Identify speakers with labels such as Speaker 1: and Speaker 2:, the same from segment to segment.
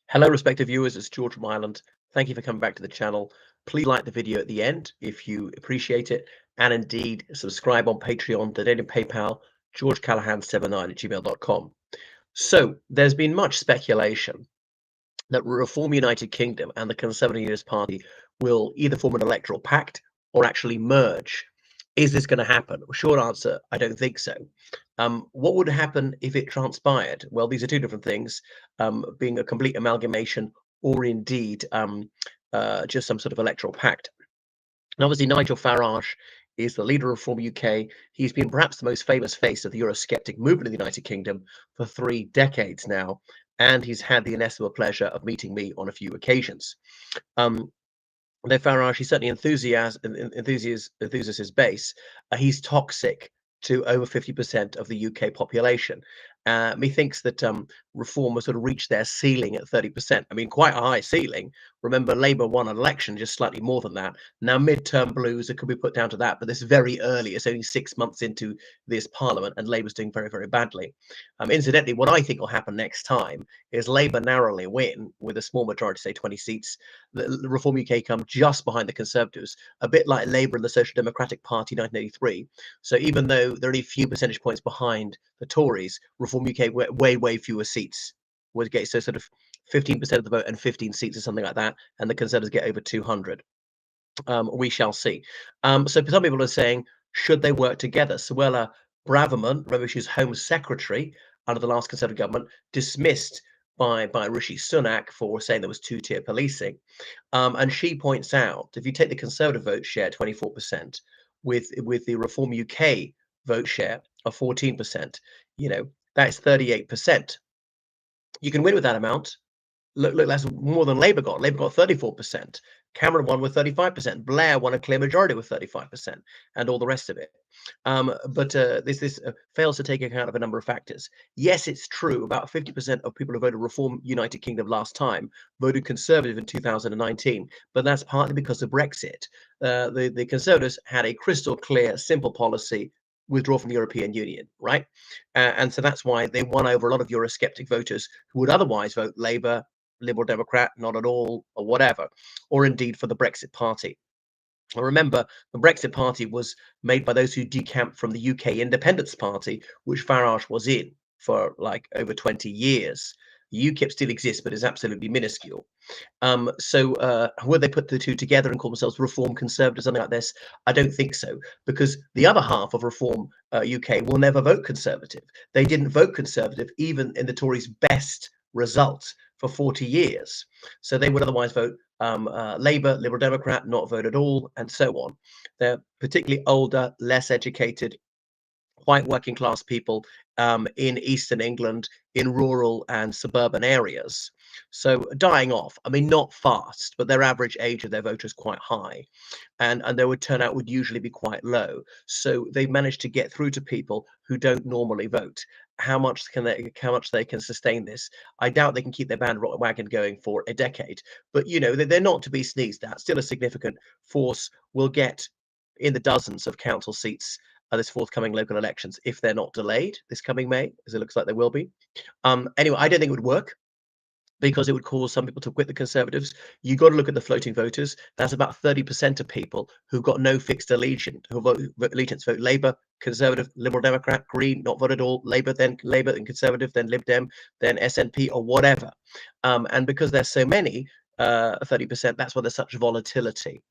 Speaker 1: Hello, respective viewers. It's George from Ireland. Thank you for coming back to the channel. Please like the video at the end if you appreciate it, and indeed subscribe on Patreon, donate PayPal, georgecallahan79@gmail.com. So there's been much speculation that Reform United Kingdom and the Conservative Unionist Party will either form an electoral pact or actually merge. Is this going to happen? Short answer, I don't think so. What would happen if it transpired? Well, these are two different things, being a complete amalgamation or indeed just some sort of electoral pact. And obviously, Nigel Farage is the leader of Reform UK. He's been perhaps the most famous face of the Eurosceptic movement in the United Kingdom for 3 decades now, and he's had the inestimable pleasure of meeting me on a few occasions. Um, Though Farage, he certainly enthuses his base. He's toxic to over 50% of the UK population. Methinks that Reform has sort of reached their ceiling at 30%. I mean, quite a high ceiling. Remember, Labour won an election just slightly more than that. Now, midterm blues, it could be put down to that, but this is very early. It's only 6 months into this parliament, and Labour's doing very, very badly. Incidentally, what I think will happen next time is Labour narrowly win with a small majority, say 20 seats. The Reform UK come just behind the Conservatives, a bit like Labour and the Social Democratic Party 1983. So even though they're only a few percentage points behind the Tories, Reform UK way fewer seats would get, so sort of 15% of the vote and 15 seats or something like that, and the Conservatives get over 200. We shall see. So some people are saying, should they work together? Suella Braverman, remember she was Home Secretary under the last Conservative government, dismissed by Rishi Sunak for saying there was two-tier policing. And she points out, if you take the Conservative vote share, 24%, with the Reform UK vote share of 14%, that's 38%. You can win with that amount. Look, that's more than Labour got. Labour got 34%. Cameron won with 35%. Blair won a clear majority with 35%, and all the rest of it. But this fails to take account of a number of factors. Yes, it's true. About 50% of people who voted Reform United Kingdom last time voted Conservative in 2019, but that's partly because of Brexit. The Conservatives had a crystal clear, simple policy: withdraw from the European Union, right? And so that's why they won over a lot of Eurosceptic voters who would otherwise vote Labour, Liberal Democrat, not at all, or whatever, or indeed for the Brexit Party. Remember, the Brexit Party was made by those who decamped from the UK Independence Party, which Farage was in for like over 20 years. UKIP still exists, but is absolutely minuscule. Would they put the two together and call themselves Reform Conservative, something like this? I don't think so, because the other half of Reform UK will never vote Conservative. They didn't vote Conservative even in the Tories' best result for 40 years. So they would otherwise vote Labour, Liberal Democrat, not vote at all, and so on. They're particularly older, less educated, white working class people in Eastern England, in rural and suburban areas. So dying off, I mean, not fast, but their average age of their voters quite high. And their turnout would usually be quite low. So they've managed to get through to people who don't normally vote. How much they can sustain this? I doubt they can keep their bandwagon going for a decade. But they're not to be sneezed at. Still a significant force. Will get in the dozens of council seats this forthcoming local elections if they're not delayed this coming May, as it looks like they will be. Anyway, I don't think it would work, because it would cause some people to quit the Conservatives. You got to look at the floating voters. That's about 30% of people who've got no fixed allegiance, who vote Labour, Conservative, Liberal Democrat, Green, not vote at all, Labour, then Conservative, then Lib Dem, then SNP, or whatever. And because there's so many, 30%, that's why there's such volatility,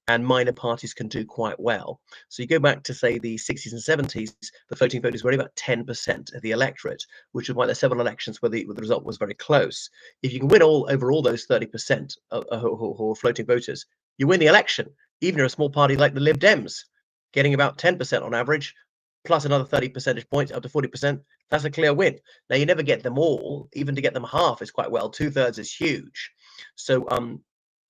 Speaker 1: and minor parties can do quite well. So you go back to, say, the 60s and 70s, the floating voters were only about 10% of the electorate, which is why there's several elections where the result was very close. If you can win over all those 30% who are floating voters, you win the election, even in a small party like the Lib Dems, getting about 10% on average, plus another 30 percentage points up to 40%. That's a clear win. Now, you never get them all. Even to get them half is quite well. 2/3 is huge. So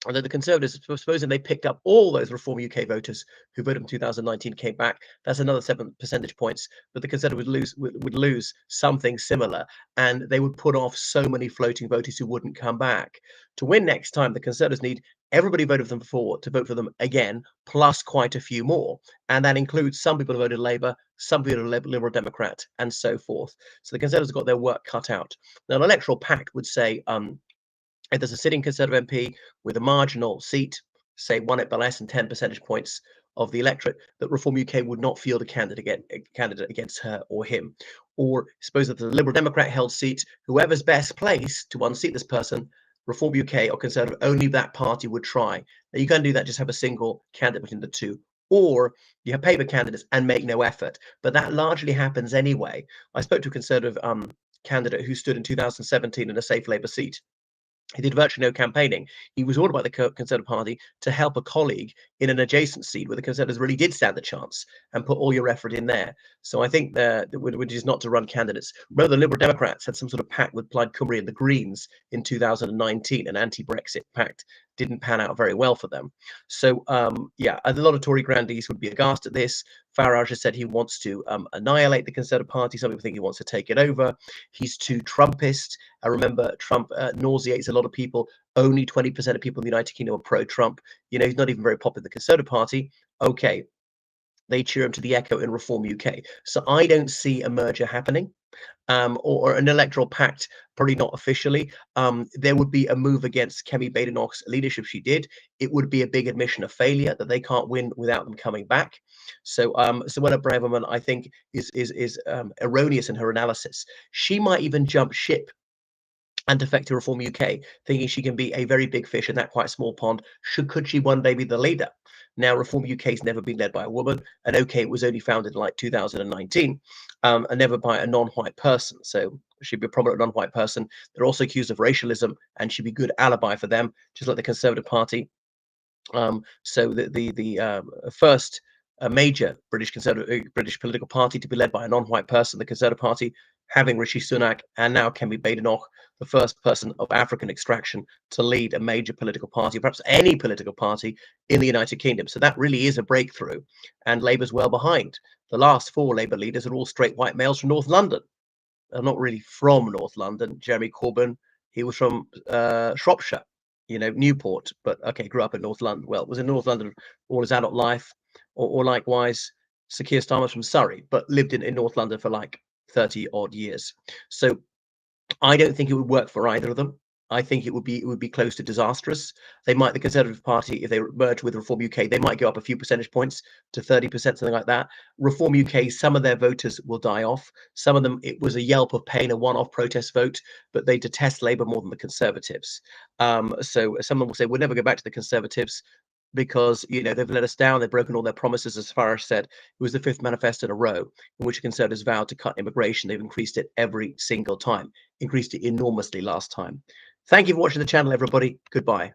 Speaker 1: although the Conservatives, supposing they picked up all those Reform UK voters who voted in 2019, came back, that's another 7 percentage points. But the Conservatives would lose something similar, and they would put off so many floating voters who wouldn't come back. To win next time, the Conservatives need everybody voted for them before to vote for them again, plus quite a few more. And that includes some people who voted Labour, some people who voted Liberal Democrat, and so forth. So the Conservatives have got their work cut out. Now, an electoral pact would say, if there's a sitting Conservative MP with a marginal seat, say won it by less than 10 percentage points of the electorate, that Reform UK would not field a candidate against her or him. Or suppose that the Liberal Democrat held seat, whoever's best placed to unseat this person, Reform UK or Conservative, only that party would try. Now you can do that, just have a single candidate between the two. Or you have paper candidates and make no effort. But that largely happens anyway. I spoke to a Conservative candidate who stood in 2017 in a safe Labour seat. He did virtually no campaigning. He was ordered by the Conservative Party to help a colleague in an adjacent seat where the Conservatives really did stand a chance, and put all your effort in there. So I think which is not to run candidates. Remember, the Liberal Democrats had some sort of pact with Plaid Cymru and the Greens in 2019, an anti-Brexit pact. Didn't pan out very well for them. So yeah, a lot of Tory grandees would be aghast at this. Farage has said he wants to annihilate the Conservative Party. Some people think he wants to take it over. He's too Trumpist. I remember Trump nauseates a lot of people. Only 20% of people in the United Kingdom are pro-Trump. You know, he's not even very popular in the Conservative Party. Okay, they cheer him to the echo in Reform UK. So I don't see a merger happening. Or an electoral pact, probably not officially. There would be a move against Kemi Badenoch's leadership. She did. It would be a big admission of failure, that they can't win without them coming back. So, Suella Braverman, I think, is erroneous in her analysis. She might even jump ship and defect to Reform UK, thinking she can be a very big fish in that quite small pond. Could she one day be the leader? Now, Reform UK's never been led by a woman, and okay, it was only founded in like 2019, and never by a non-white person. So she'd be a prominent non-white person. They're also accused of racialism, and she'd be good alibi for them, just like the Conservative Party. So the first major British political party to be led by a non-white person, the Conservative Party, having Rishi Sunak and now Kemi Badenoch, the first person of African extraction to lead a major political party, perhaps any political party in the United Kingdom. So that really is a breakthrough, and Labour's well behind. The last four Labour leaders are all straight white males from North London. They're not really from North London. Jeremy Corbyn, he was from Shropshire, you know, Newport, but okay, grew up in North London. Well, was in North London all his adult life, or likewise, Sir Keir Starmer's from Surrey, but lived in North London for like 30 odd years. So I don't think it would work for either of them. I think it would be close to disastrous. They might, the Conservative Party, if they merge with Reform UK, they might go up a few percentage points to 30%, something like that. Reform UK, some of their voters will die off. Some of them, it was a yelp of pain, a one-off protest vote, but they detest Labour more than the Conservatives. So some of them will say, we'll never go back to the Conservatives because, you know, they've let us down, they've broken all their promises. As Farage said, it was the fifth manifesto in a row in which the Conservatives vowed to cut immigration. They've increased it every single time, increased it enormously last time. Thank you for watching the channel, everybody. Goodbye.